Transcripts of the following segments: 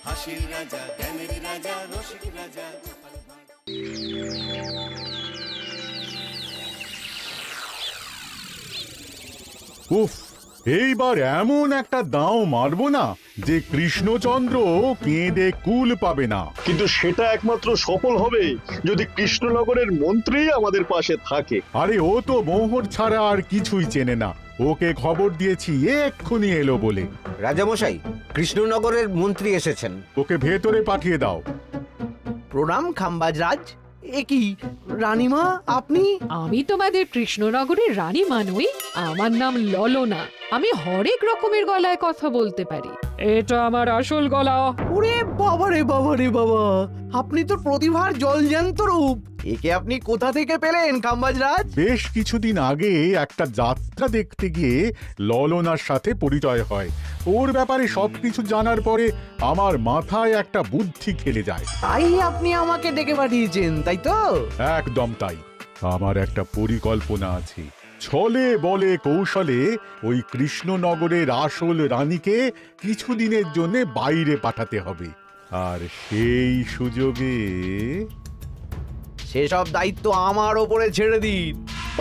হাসির রাজা, জ্ঞানের রাজা, রসিক রাজা। উফ, এইবার এমন একটা দাও মারবো না যে কৃষ্ণচন্দ্র কেঁদে কুল পাবে না। কিন্তু সেটা একমাত্র সফল হবে যদি কৃষ্ণনগরের মন্ত্রী আমাদের পাশে থাকে। আরে ও তো মোহর ছাড়া আর কিছুই চেনে না। ওকে খবর দিয়েছি এক্ষুনি এলো বলে। রাজামশাই, কৃষ্ণনগরের মন্ত্রী এসেছেন। ওকে ভেতরে পাঠিয়ে দাও। প্রণাম খাম্বাজরাজ। এ কি রানীমা, আপনি? আমি তোমাদের কৃষ্ণনগরের রানী নই। আমার নাম ললনা। আমি হরেক রকমের গলায় কথা বলতে পারি। এটা আমার আসল গলা। ওরে বাবা রে বাবা রে বাবা, আপনি তো প্রতিভার জলজ্যান্ত রূপ। একে আপনি কোথা থেকে পেলেন খাম্বাজরাজ? বেশ কিছুদিন আগে একটা যাত্রা দেখতে গিয়ে ললনার সাথে পরিচয় হয়। ওর ব্যাপারে সবকিছু জানার পরে আমার মাথায় একটা বুদ্ধি খেলে যায়। তাই আপনি আমাকে ডেকে পাঠিয়েছেন, তাই তো? একদম তাই। আমার একটা পরিকল্পনা আছে। ছলে বলে কৌশলে ওই কৃষ্ণনগরের আসল রানীকে কিছুদিনের জন্য বাইরে পাঠাতে হবে। আর সেই সুযোগে সেসব দায়িত্ব আমার ওপরে ছেড়ে দিন।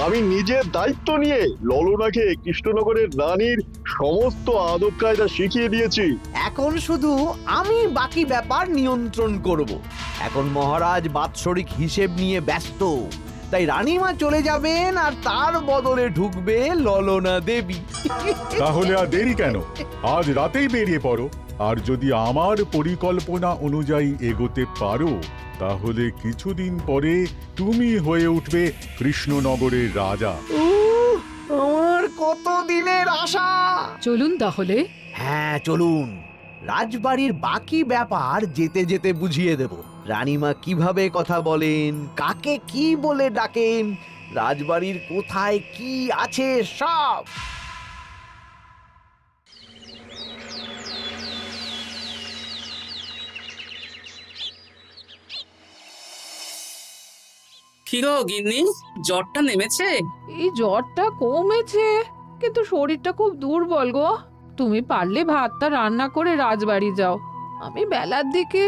আমি নিজের দায়িত্ব নিয়ে ললনাকে কৃষ্ণনগরের রানীর সমস্ত আদব কায়দা শিখিয়ে দিয়েছি। এখন শুধু আমি বাকি ব্যাপার নিয়ন্ত্রণ করব। এখন মহারাজ বাৎসরিক হিসেব নিয়ে ব্যস্ত, তাই রানীমা চলে যাবেন আর তার বদলে ঢুকবে ললনা দেবী। তাহলে আর দেরি কেন? আজ রাতেই বেরিয়ে পড়ো। আর যদি আমার পরিকল্পনা অনুযায়ী এগোতে পারো তাহলে কিছুদিন পরে তুমি হয়ে উঠবে কৃষ্ণনগরের রাজা। আমার কত দিনের আশা। চলুন তাহলে। হ্যাঁ চলুন। রাজবাড়ির বাকি ব্যাপার যেতে যেতে বুঝিয়ে দেব। রানীমা কিভাবে কথা বলেন, কাকে কি বলে ডাকেন, রাজবাড়ির কোথায় কি আছে সব। কি গো গিন্নি, জ্বরটা নেমেছে? এই জ্বরটা কমেছে, কিন্তু শরীরটা খুব দুর্বল গো। তুমি পারলে ভাতটা রান্না করে রাজবাড়ি যাও। আমি বেলার দিকে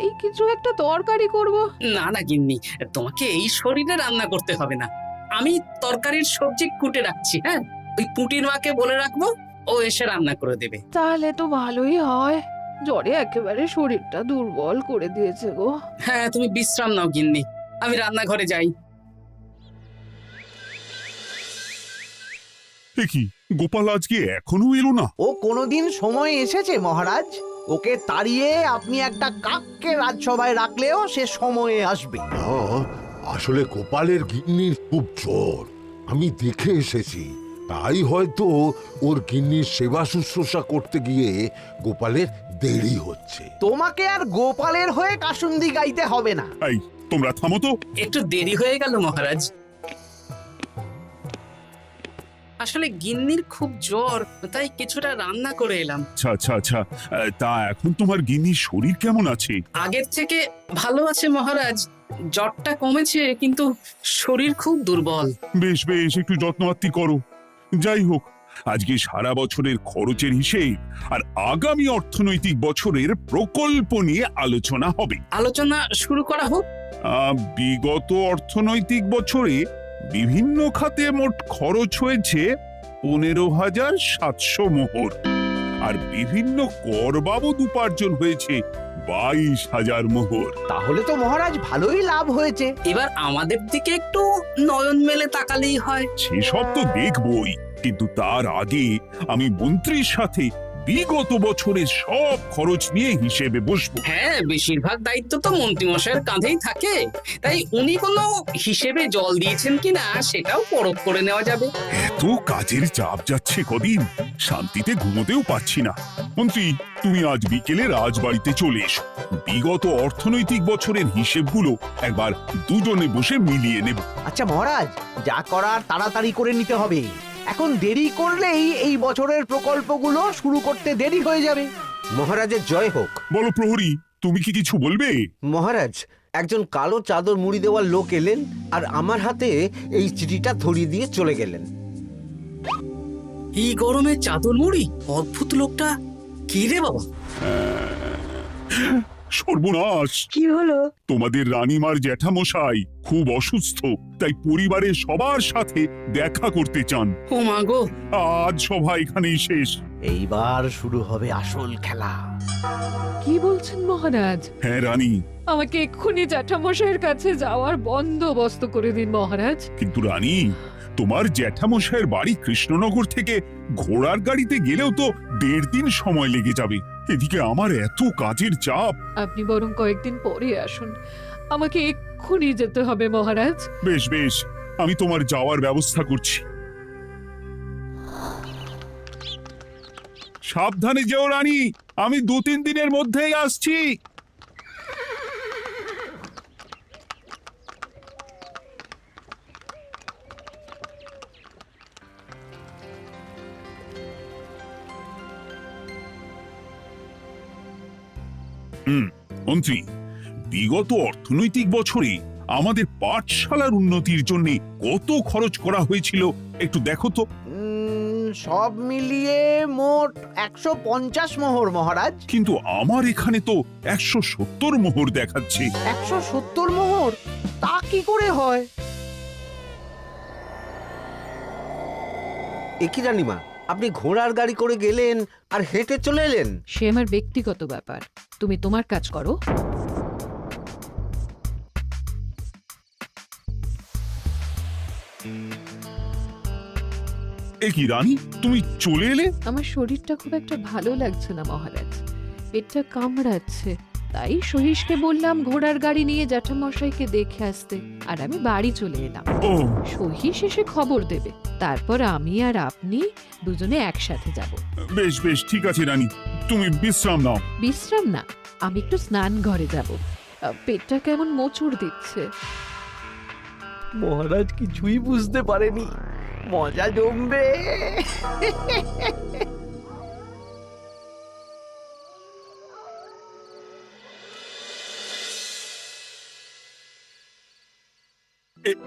এই কিছু একটা তরকারি করব। না না গিন্নি, তোমাকে এই শরীরে রান্না করতে হবে না। আমি তরকারির সবজি কুটে রাখছি। হ্যাঁ, ওই পুটির মাকে বলে রাখবো, ও এসে রান্না করে দেবে। তাহলে তো ভালোই হয়। জ্বরে একেবারে শরীরটা দুর্বল করে দিয়েছে গো। হ্যাঁ, তুমি বিশ্রাম নাও গিন্নি, আমি রান্নাঘরে যাই। কি গোপাল আজকে এখনো এলো না? ও কোনোদিন সময় এসেছে মহারাজ? ওকে তাড়িয়ে আপনি একটা কাককে রাজসভায় রাখলেও সে সময়ে আসবে। না, আসলে গোপালের গিন্নির খুব জ্বর, আমি দেখে এসেছি। তাই হয়তো ওর গিন্নির সেবা শুশ্রূষা করতে গিয়ে গোপালের দেরি হচ্ছে। তোমাকে আর গোপালের হয়ে কাসুন্দি গাইতে হবে না। এই তোমরা থামো তো। একটু দেরি হয়ে গেল মহারাজ। আসলে গিন্নির খুব জ্বর, তাই কিছুটা রান্না করে এলাম। আচ্ছা আচ্ছা আচ্ছা, তা এখন তোমার গিন্নির শরীর কেমন আছে? আগের থেকে ভালো আছে মহারাজ। জ্বরটা কমেছে, কিন্তু শরীর খুব দুর্বল। বেশ বেশ, একটু যত্নআত্তি করো। যাই হোক, আজকে সারা বছরের খরচের হিসেব আর আগামী অর্থনৈতিক বছরের প্রকল্প নিয়ে আলোচনা হবে। আলোচনা শুরু করা হোক। বিগত অর্থনৈতিক বছরে বিভিন্ন খাতে মোট খরচ হয়েছে 15,700 মোহর, আর বিভিন্ন কর বাবদ উপার্জন হয়েছে 22,000 মোহর। তাহলে তো মহারাজ ভালোই লাভ হয়েছে। এবার আমাদের দিকে একটু নয়ন মেলে তাকালেই হয়। সেসব তো দেখবই, কিন্তু তার আগে আমি মন্ত্রীর সাথে বিগত বছরের সব খরচ নিয়ে হিসেবে বসবো। হ্যাঁ, বেশিরভাগ দায়িত্ব তো মন্ত্রীমশাইয়ের কাঁধেই থাকে, তাই উনি কোনো হিসেবে জল দিয়েছেন কিনা সেটাও পরখ করে নেওয়া যাবে। এত কাজের চাপ যাচ্ছে কদিন, শান্তিতে ঘুমোতেও পাচ্ছি না। মন্ত্রী, তুমি আজ বিকেলে রাজবাড়িতে চলে এসো। বিগত অর্থনৈতিক বছরের হিসেবগুলো একবার দুজনে বসে মিলিয়ে নেব। আচ্ছা মহারাজ, যা করার তাড়াতাড়ি করে নিতে হবে। এখন দেরি করলেই এই বছরের প্রকল্পগুলো শুরু করতে দেরি হয়ে যাবে। মহারাজের জয় হোক। বলো প্রহরী, তুমি কি কিছু বলবে? মহারাজ, একজন কালো চাদর মুড়ি দেওয়ার লোক এলেন আর আমার হাতে এই চিঠিটা ধরিয়ে দিয়ে চলে গেলেন। এই গরমে চাদর মুড়ি? অদ্ভুত লোকটা। কি রে বাবা? সর্বনাশ! কি হলো? তোমাদের রানীমার জ্যাঠামশাই খুব অসুস্থ, তাই পরিবারের সবার সাথে দেখা করতে চান। ও মা গো, আজ সভা এখানেই শেষ। এইবার শুরু হবে আসল খেলা। কি বলছেন মহারাজ? হ্যাঁ রানী, আমাকে এক্ষুনি জ্যাঠামশাইয়ের কাছে যাওয়ার বন্দোবস্ত করে দিন মহারাজ। কিন্তু রানী, তোমার জ্যাঠামশাইয়ের বাড়ি কৃষ্ণনগর থেকে ঘোড়ার গাড়িতে গেলেও তো 1.5 দিন সময় লেগে যাবে। এদিকে আমার এত কাজের চাপ। আপনি বরং কয়েকদিন পরে আসুন, আমাকে এক্ষুনি যেতে হবে মহারাজ। বেশ বেশ, আমি তোমার যাওয়ার ব্যবস্থা করছি। সাবধানে যেও রানী, আমি 2-3 দিনের মধ্যেই আসছি। মন্ত্রী, বিগত অর্থনৈতিক বছরে আমাদের পাঠশালার উন্নতির জন্য কত খরচ করা হয়েছিল একটু দেখো তো। সব মিলিয়ে মোট 150 মোহর মহারাজ। কিন্তু আমার এখানে তো 170 মোহর দেখাচ্ছে। 170 মোহর? তা কি করে হয়? একই রানীমা, আপনি ঘোড়ার গাড়ি করে গেলেন আর হেঁটে চলে এলেন? সে আমার ব্যক্তিগত ব্যাপার, তুমি তোমার কাজ করো। এ কি রানী, তুমি চলে এলে? আমার শরীরটা খুব একটা ভালো লাগছে না মহারাজ, পেটটা কামড়াচ্ছে, তাই সহিসকে বললাম ঘোড়ার গাড়ি নিয়ে জ্যাঠামশাইকে দেখে আসতে, আর আমি বাড়ি চলে এলাম। ও, সহিস এসে খবর দেবে, তারপর আমি আর আপনি দুজনে একসাথে যাব। বেশ বেশ, ঠিক আছে রানী, তুমি বিশ্রাম নাও। বিশ্রাম না, আমি একটু স্নান ঘরে যাব, পেটটা কেমন মোচড় দিচ্ছে। মহারাজ কিছুই বুঝতে পারেনি, মজা জমবে।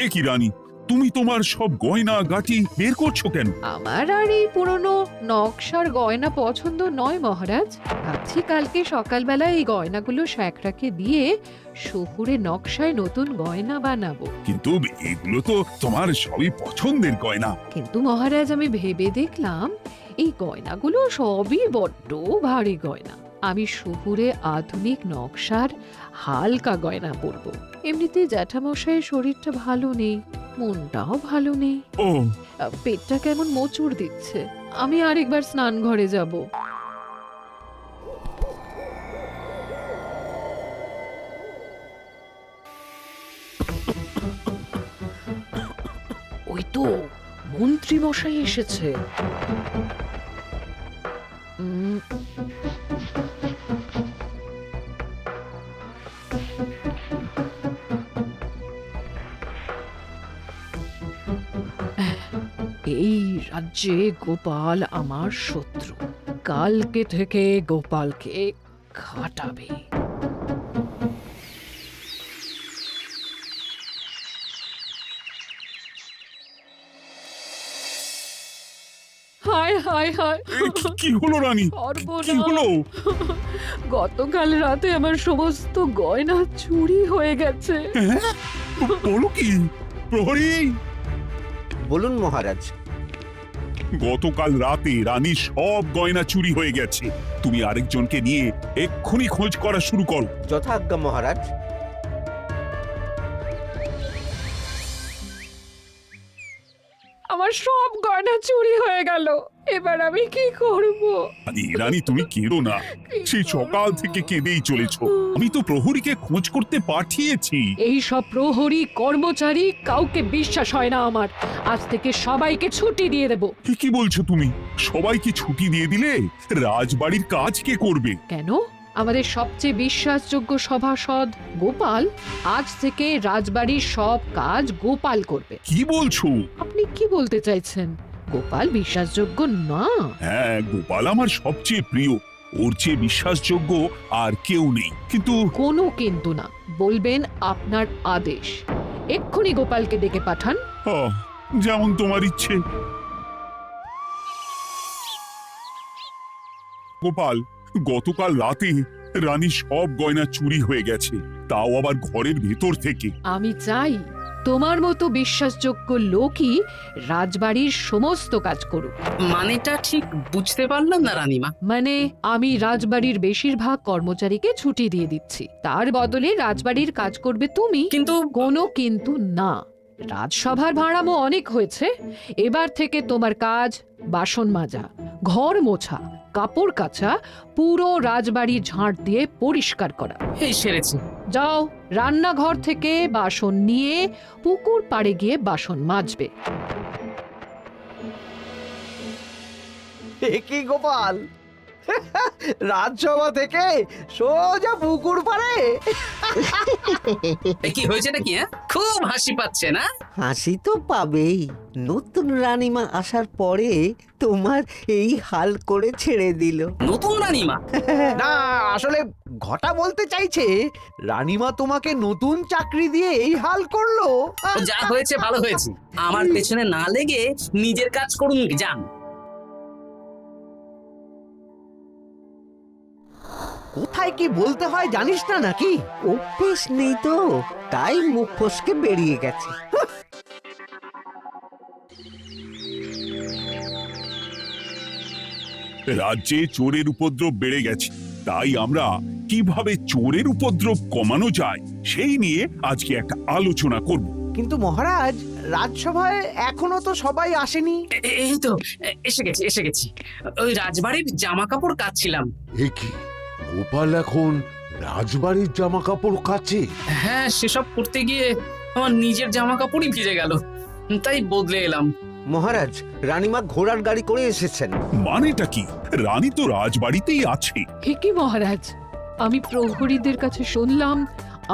এ কি রানী, তুমি তোমার সব গয়না গাটি বের করছো কেন? আমার আর এই পুরনো নকশার গয়না পছন্দ নয় মহারাজ, ভাবছি কালকে সকালবেলা এই গয়নাগুলো শ্যাকরাকে দিয়ে শহুরে নকশায় নতুন গয়না বানাবো। কিন্তু এগুলো তো তোমার সবই পছন্দের গয়না। কিন্তু মহারাজ আমি ভেবে দেখলাম এই গয়নাগুলো সবই বড্ড ভারী গয়না, আমি শহুরে আধুনিক নকশার হালকা গয়না পরবো। এমনিতে জ্যাঠামশাইয়ের শরীরটা ভালো নেই, মনটাও ভালো নেই, ও, পেটটা কেমন মোচড় দিচ্ছে, আমি আরেকবার স্নান ঘরে যাব। ওই তো মন্ত্রী মশাই এসেছে। এই রাজ্যে গোপাল আমার শত্রু, কালকে থেকে গোপালকে খাটাবে। হায় হায় হায়, কি হলো রানী, কি হলো? গতকাল রাতে আমার সমস্ত গয়না চুরি হয়ে গেছে। হ্যাঁ? বলো কি প্রহরী? বলুন মহারাজ। গতকাল রাতে রানীর সব গয়না চুরি হয়ে গেছে। তুমি আরেকজনকে নিয়ে এক্ষুনি খোঁজ করা শুরু করো। যথাজ্ঞা মহারাজ। আমার সব গয়না চুরি হয়ে গেল, এবার আমি কি করব? রানী তুমি কেঁদো না, সেই সকাল থেকে কেঁদেই চলেছো। আমি তো প্রহরীকে খোঁজ করতে পাঠিয়েছি। এই সব প্রহরী কর্মচারী কাউকে বিশ্বাস হয় না আমার, আজ থেকে সবাইকে ছুটি দিয়ে দেব। কি বলছো তুমি? সবাইকে ছুটি দিয়ে দিলে রাজবাড়ির কাজ কে করবে? কেন? আমাদের সবচেয়ে বিশ্বাসযোগ্য সভাসদ গোপাল আজ থেকে রাজবাড়ির সব কাজ গোপাল করবে। কি বলছো? আপনি কি বলতে চাইছেন? গোপাল বিশ্বাসযোগ্য না? হ্যাঁ, গোপাল আমার সবচেয়ে প্রিয়, ওর চেয়ে বিশ্বাসযোগ্য আর কেউ নেই। কিন্তু কোনো কিন্তু না, বলবেন আপনার আদেশ। এক্ষুনি গোপালকে ডেকে পাঠান। যেমন তোমার ইচ্ছে। গোপাল, গতকাল রাতে রানী সব গয়না চুরি হয়ে গেছে, তাও আবার ঘরের ভেতর থেকে। আমি চাই তোমার মতো বিশ্বাসযোগ্য লোকই রাজবাড়ির সমস্ত কাজ করুক। মানেটা ঠিক বুঝতে পারলাম না রানীমা। মানে আমি রাজবাড়ির বেশিরভাগ কর্মচারীকে ছুটি দিয়ে দিচ্ছি, তার বদলে রাজবাড়ির কাজ করবে তুমি। কিন্তু কোনো কিন্তু না। রাজসভার ভাড়ামো অনেক হয়েছে, এবার থেকে তোমার কাজ বাসন মাজা, ঘর মোছা, কাপড় কাচা, পুরো রাজবাড়ি ঝাঁট দিয়ে পরিষ্কার করা। এই সেরেছি। যাও, রান্নাঘর থেকে বাসন নিয়ে পুকুর পাড়ে গিয়ে বাসন মাজবে। এ কি গোপাল, রাজসভা থেকে সোজা পুকুর পাড়ে? কি হয়েছে নাকি? খুব হাসি পাচ্ছে না? হাসি তো পাবেই, নতুন রানীমা আসার পরে তোমার এই হাল করে ছেড়ে দিল। নতুন রানীমা? না, আসলে ঘটা বলতে চাইছে রানীমা তোমাকে নতুন চাকরি দিয়ে এই হাল করলো। যা হয়েছে ভালো হয়েছে, আমার পেছনে না লেগে নিজের কাজ করুন যান। কোথায় কি বলতে হয় জানিস না নাকি? অভ্যেস নেই তো, তাই মুখ ফসকে বেরিয়ে গেছে। রাজ্যে চোরের উপদ্রব বেড়ে গেছে, তাই আমরা কিভাবে চোরের উপদ্রব কমানো যায় সেই নিয়ে আজকে একটা আলোচনা করব। কিন্তু মহারাজ, রাজসভায় এখনো তো সবাই আসেনি। এই তো এসে গেছি। ওই রাজবাড়ির জামা কাপড় কাচ্ছিলাম। এ কি, গোপাল এখন রাজবাড়ির জামা কাপড় কাচে? হ্যাঁ, সেসব করতে গিয়ে আমার নিজের জামা কাপড়ই ভিজে গেল, তাই বদলে এলাম। মহারাজ, রানীমা ঘোড়ার গাড়ি করে এসেছেন। মানেটা কি? রানী তো রাজবাড়িতেই আছে। হে কি মহারাজ, আমি প্রহরীদের কাছে শুনলাম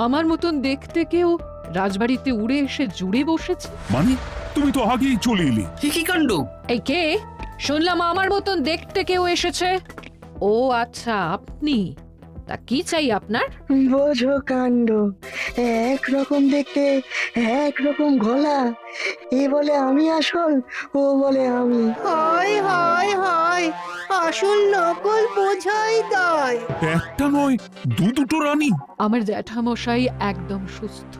আমার মতন দেখতে কেউ রাজবাড়িতে উড়ে এসে জুড়ে বসেছে। মানে তুমি তো আগেই চলে এলে। কি কাণ্ড! এই কে? শুনলাম আমার মতন দেখতে কেউ এসেছে। ও আচ্ছা, আপনি। তা কি চাই আপনার? বোঝো কাণ্ড, একরকম দেখতে একরকম গলা, এ বলে আমি আসল, ও বলে আমি। হয় হয় হয়, আসল নকল বোঝাই দায়। একটা নয়, দুটো রানী। আমার জ্যাঠামশাই একদম সুস্থ।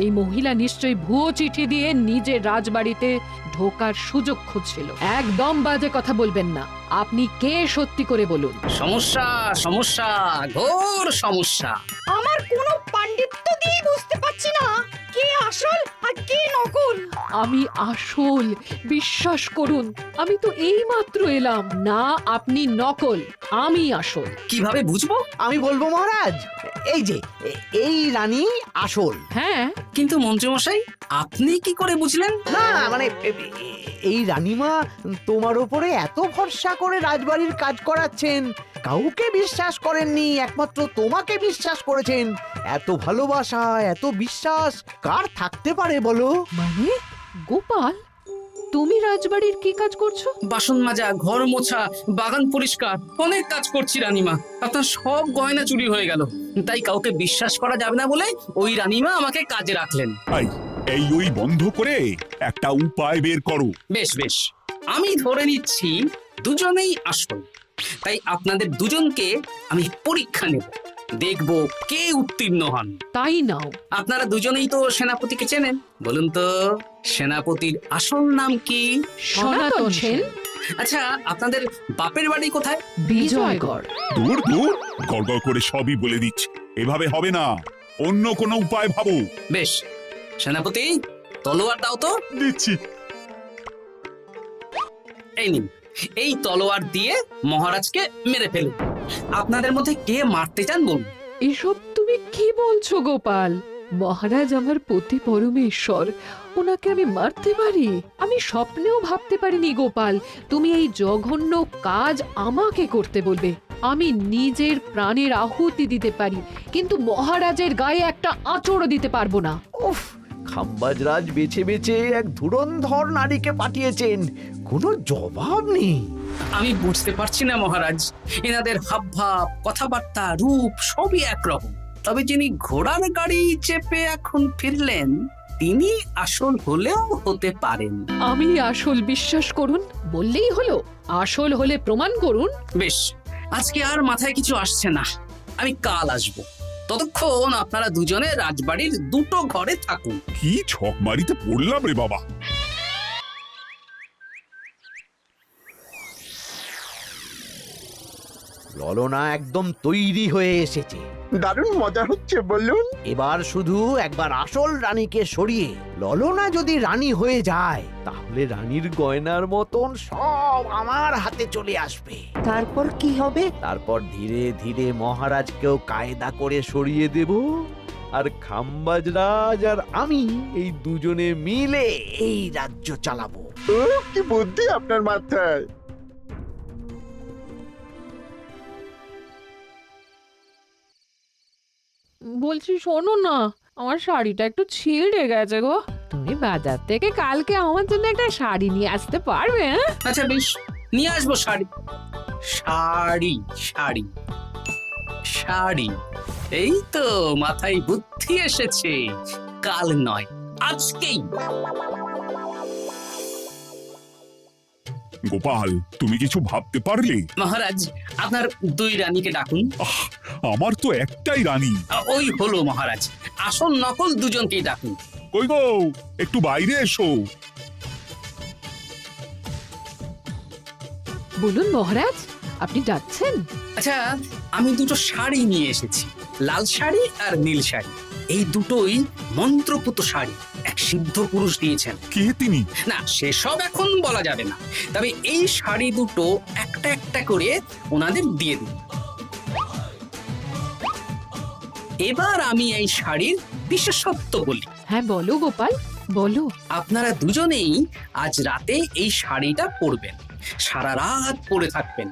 এই মহিলা নিশ্চয়ই ভুয়ো চিঠি দিয়ে নিজের রাজবাড়িতে ঢোকার সুযোগ খুঁজছিল। একদম বাজে কথা বলবেন না। আপনি কে সত্যি করে বলুন। সমস্যা সমস্যা, ঘোর সমস্যা। আমার কোনো পাণ্ডিত্য দিয়ে বুঝতে পারছি না কে আসল আর কে নকল। আমি আসল, বিশ্বাস করুন। আমি তো এই মাত্র এলাম। না, আপনি নকল, আমি আসল। কিভাবে বুঝবো? আমি বলবো মহারাজ, এই যে এই রানী আসল। হ্যাঁ, কিন্তু মন্ত্রীমশাই, আপনি কি করে বুঝলেন? না মানে এই রানীমা তোমার উপরে এত ভরসা করে রাজবাড়ির কাজ করাচ্ছেন, কাউকে বিশ্বাস করেননি, একমাত্র তোমাকে বিশ্বাস করেছেন। এত ভালোবাসা, এত বিশ্বাস কার থাকতে পারে বলো? মানে গোপাল, তুমি রাজবাড়ির কি কাজ করছো? বাসন মাজা, ঘর মোছা, বাগান পরিষ্কার, অনেক কাজ করছি রানীমা। আপনার সব গয়না চুরি হয়ে গেল, তাই কাউকে বিশ্বাস করা যাবে না বলে ওই রানীমা আমাকে কাজে রাখলেন। এই ওই বন্ধ করে একটা উপায় বের করো। বেশ বেশ, আমি ধরে নিচ্ছি দুজনেই আসল। তাই আপনাদের দুজনকে আমি পরীক্ষা নেব, দেখব কে উত্তীর্ণ হন। তাই নাও। আপনারা দুজনেই তো সেনাপতিকে চেনেন, বলুন তো সেনাপতির আসল নাম কি? সনাতন সেন। আচ্ছা, আপনাদের বাপের বাড়ি কোথায়? বিজয়গড়। দূর গড়গড় করে সবই বলে দিচ্ছে। এভাবে হবে না, অন্য কোনো উপায় ভাবো। বেশ, সেনাপতি তলোয়ার দাও তো। দিচ্ছি। এই নিন, এই তলোয়ার দিয়ে মহারাজকে মেরে ফেলুন। আপনাদের মধ্যে কে মারতে চান বলুন। এসব তুমি কি বলছো গোপাল? মহারাজ আমার পতি পরমেশ্বর, ওনাকে আমি মারতে পারি? আমি স্বপ্নেও ভাবতে পারিনি গোপাল তুমি এই জঘন্য কাজ আমাকে করতে বলবে। আমি নিজের প্রাণের আহুতি দিতে পারি, কিন্তু মহারাজের গায়ে একটা আঁচড়ও দিতে পারবো না। উফ, খাম্বাজরাজ বেছে বেছে এক ধুরন্ধর নারীকে পাঠিয়েছেন, কোনো জবাব নেই। আমি বুঝতে পারছি না মহারাজ, এনাদের হাবভাব, কথাবার্তা, রূপ সবই একরকম। তবে যিনি ঘোড়ার গাড়ি চেপে এখন ফিরলেন, তিনি আসল হলেও হতে পারেন। আমি আসল, বিশ্বাস করুন। বললেই হলো? আসল হলে প্রমাণ করুন। বেশ, আজকে আর মাথায় কিছু আসছে না। আমি কাল আসব। ততক্ষণ আপনারা দুজনে রাজবাড়ির দুটো ঘরে থাকুন। কি ছকমারিতে পড়লাম রে বাবা। ললনা একদম তৈরি হয়ে এসেছে। দারুণ মজা হচ্ছে বলুন। এবার শুধু একবার আসল রানীকে সরিয়ে ললনা যদি রানী হয়ে যায়, তাহলে রানীর গয়নার মতন সব আমার হাতে চলে আসবে। তারপর কি হবে? তারপর ধীরে ধীরে মহারাজকেও কায়দা করে সরিয়ে দেব, আর খাম্বাজ রাজ আর আমি এই দুজনে মিলে এই রাজ্য চালাবো। কি বুদ্ধি আপনার মাথায়। বলছি শোনো না, আমার শাড়িটা একটু ছিঁড়ে গেছে গো। তুমি বাজার থেকে কালকে আমার জন্য একটা শাড়ি নিয়ে আসতে পারবে? হ্যাঁ, আচ্ছা বেশ, নিয়ে আসবো শাড়ি। শাড়ি শাড়ি শাড়ি, এই তো মাথায় বুদ্ধি এসেছে। কাল নয়, আজকেই। গোপাল, তুমি কিছু ভাবতে পারলে? মহারাজ, আপনার দুই রানীকে ডাকুন। আমার তো একটাই রানী। ওই হলো মহারাজ, আসল নকল দুজনকেই ডাকুন। কই গো, একটু বাইরে এসো। বলুন মহারাজ, আপনি যাচ্ছেন? আচ্ছা, আমি দুটো শাড়ি নিয়ে এসেছি, লাল শাড়ি আর নীল শাড়ি। এই দুটোই মন্ত্রপুত শাড়ি, এক সিদ্ধ পুরুষ দিয়েছেন। কে তিনি? না, সেসব এখন বলা যাবে না, তবে এই শাড়ি দুটো একটা একটা করে ওনাদের দিয়ে দিন। এবার আমি এই শাড়ির বিশেষত্ব বলি। হ্যাঁ বলো গোপাল, বলো। আপনারা দুজনেই আজ রাতে এই শাড়িটা পরবেন, সারা রাত পরে থাকবেন।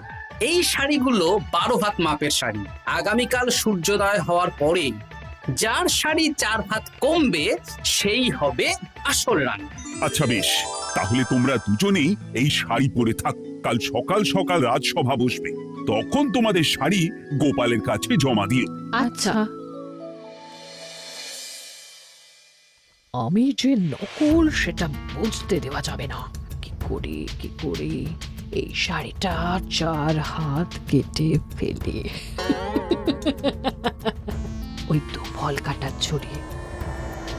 এই শাড়িগুলো 12 হাত মাপের শাড়ি। আগামীকাল সূর্যোদয় হওয়ার পরে যার শাড়ি 4 হাত কমবে সেই হবে আসল রানী। আচ্ছা বেশ, তাহলে তোমরা দুজনেই এই শাড়ি পরে থাক। কাল সকাল সকাল রাজসভা বসবে, তখন তোমাদের শাড়ি গোপালের কাছে জমা দিও। আচ্ছা। আমি যে নকল সেটা বুঝতে দেওয়া যাবে না। কি করে এই শাড়িটা 4 হাত কেটে ফেলে ওই তো ফল কাটার ছড়ি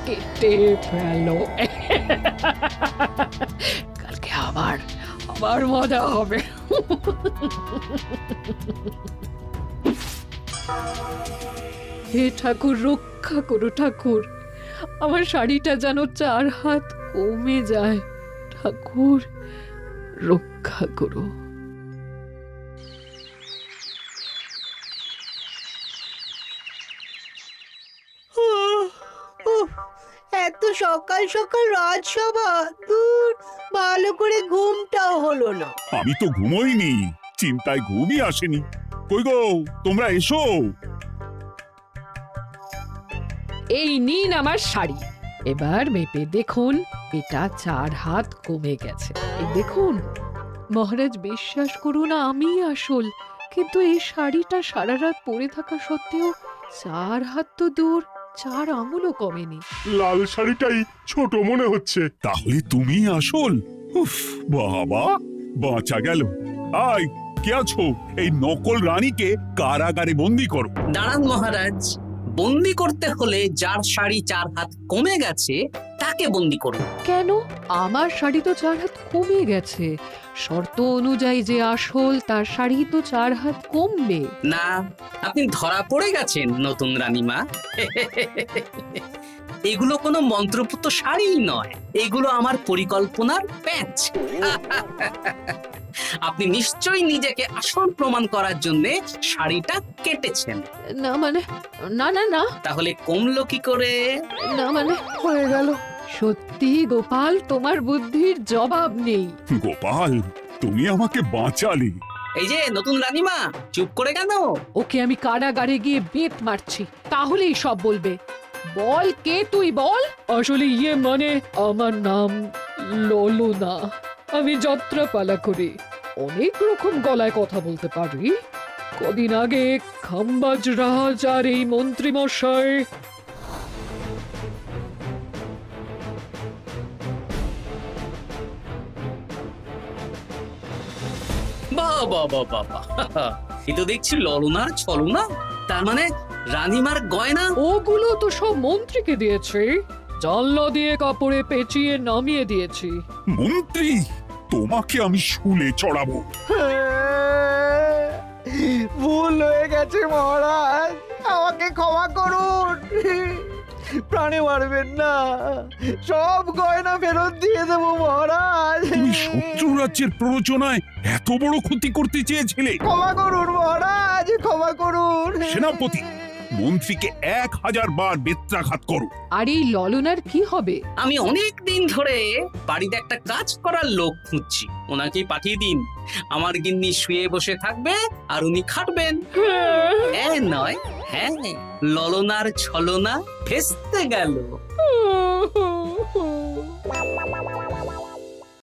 কেটে ফেলো। কালকে আবার মজা হবে। হে ঠাকুর, রক্ষা করো ঠাকুর, আমার শাড়িটা যেন 4 হাত কমে যায়। ঠাকুর রক্ষা করো। এত সকাল সকাল রাজসভা, দূর, ভালো করে ঘুমটাও হলো না। আমি তো ঘুমোইনি, চিন্তায় ঘুমই আসেনি। কই গো, তোমরা এসো। এই নিন আমার শাড়ি, এবার মেপে দেখুন, এটা 4 হাত কমে গেছে। এই দেখুন মহারাজ, বিশ্বাস করুন আমি আসল, কিন্তু এই শাড়িটা সারা রাত পরে থাকা সত্ত্বেও 4 হাত তো দূর, 4 আঙুলও কমেনি। লাল শাড়িটাই ছোট মনে হচ্ছে। তাহলে তুমি আসল? উফ, বাবা, বাঁচা গেল। আয়, কে আছো? এই নকল রানীকে কারাগারে বন্দি করো। দাঁড়ান মহারাজ, বন্দি করতে হলে যার শাড়ি 4 হাত কমে গেছে তাকে বন্দি করুন। কেন? আমার শাড়ি তো 4 হাত কমে গেছে। শর্ত অনুযায়ী যে আসল তার শাড়ি তো 4 হাত কমবে না, আপনি ধরা পড়ে গেছেন নতুন রানীমা। এগুলো কোনো মন্ত্রপুত শাড়ি নয়, এগুলো আমার পরিকল্পনার প্যাচ। আপনি নিশ্চয়ই নিজেকে আসল প্রমাণ করার জন্য শাড়িটা কেটেছেন। না মানে, না না না, তাহলে কমলো কি করে? না মানে হয়ে গেল। সত্যি গোপাল, তোমার বুদ্ধির জবাব নেই। গোপাল, তুমি আমাকে বাঁচালে। এই যে নতুন রানীমা, চুপ করে কেন? ওকে আমি কারাগারে গিয়ে বেত মারছি, তাহলেই সব বলবে। বল, কে তুই বল। আসলে মানে আমার নাম ললনা, আমি যাত্রাপালা করি, অনেক রকম গলায় কথা বলতে পারি। কদিন আগে খাম্বাজ রাজ আর এই মন্ত্রী মশাই বাহ বাহ বাহ বাহ বাহ, এ তো দেখছি ললনার ছলনা। তার মানে রানীমার গয়না? ওগুলো তো সব মন্ত্রীকে দিয়েছি, জানলা দিয়ে কাপড়ে পেঁচিয়ে নামিয়ে দিয়েছি। মন্ত্রী, তোমাকে আমি শুলে চড়াবো। ভুল হয়ে গেছে মহারাজ, আমাকে ক্ষমা করুন। প্রাণে মারবেন না, সব গয়না ফেরত দিয়ে দেবো মহারাজ। তুমি শত্রু রাজ্যের প্ররোচনায় এত বড় ক্ষতি করতে চেয়েছিলে? ক্ষমা করুন মহারাজ, ক্ষমা করুন। সেনাপতি, মন্ত্রীকে 1000 বার বেত্রাঘাত করো। আর এই ললনার কি হবে? আমি অনেক দিন ধরে বাড়িতে একটা কাজ করার লোক খুঁজছি, ওনাকেই পাঠিয়ে দিন। আমার গিন্নি শুয়ে বসে থাকবে আর উনি খাটবেন। নয়, হ্যাঁ, ললনার ছলনা ভেস্তে গেল।